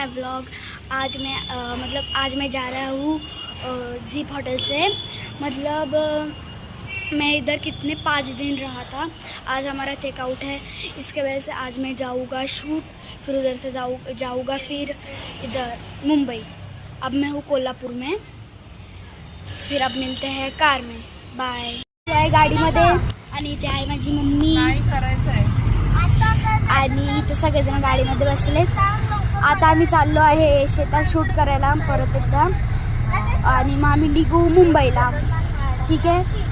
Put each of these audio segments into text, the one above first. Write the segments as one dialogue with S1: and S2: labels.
S1: माय vlog. आज मैं जा रहा हूँ जीप होटल से। मतलब मैं इधर कितने 5 दिन रहा था। आज हमारा चेकआउट है, इसके वजह से आज मैं जाऊँगा शूट, फिर उधर से जाऊँगा फिर इधर मुंबई। अब मैं हूँ कोल्हापुर में, फिर अब मिलते हैं कार में। बाय। आहे गाडीमध्ये आणि इथे आहे माझी मम्मी आणि इथे सगळेजण गाडीमध्ये बसलेत। आता आम्ही चाललो आहे शेतात शूट करायला परत एकदा आणि मग आम्ही निघू मुंबईला। ठीक आहे।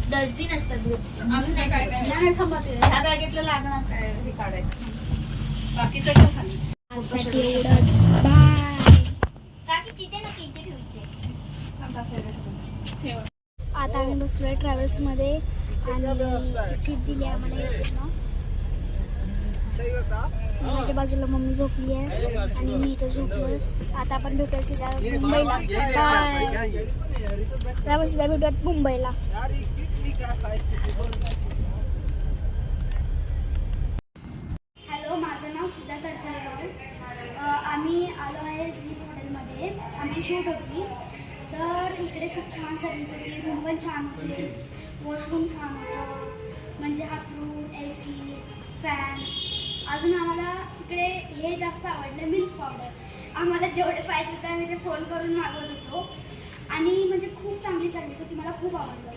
S1: डस्टबिन असतात ह्या बॅगेतलं लागणार काय हे काढायचं, बाकीचं खाली एवढंच। बाय। आता आम्ही बसलोय ट्रॅव्हल्स मध्ये आणि सीट दिली आम्हाला इकडनं। माझ्या बाजूला मम्मी झोपली आहे आणि मी इथं झोपलोय। आता आपण भेटायचं मुंबईला। बाय। त्यापासून भेटूयात मुंबईला। हॅलो, माझं नाव सिद्धार्थ अर्षद। आम्ही आलो आहे झीप हॉटेलमध्ये। आमची शूट होती, तर इकडे खूप छान सर्विस होती। रूम पण छान होती, वॉशरूम छान होतं, म्हणजे हातरूम, AC, फॅन। अजून आम्हाला इकडे हे जास्त आवडलं, मिल्क पावडर। आम्हाला जेवढे पाहिजे होते आम्ही ते फोन करून मागवत होतो आणि म्हणजे खूप चांगली सर्विस होती, मला खूप आवडलं।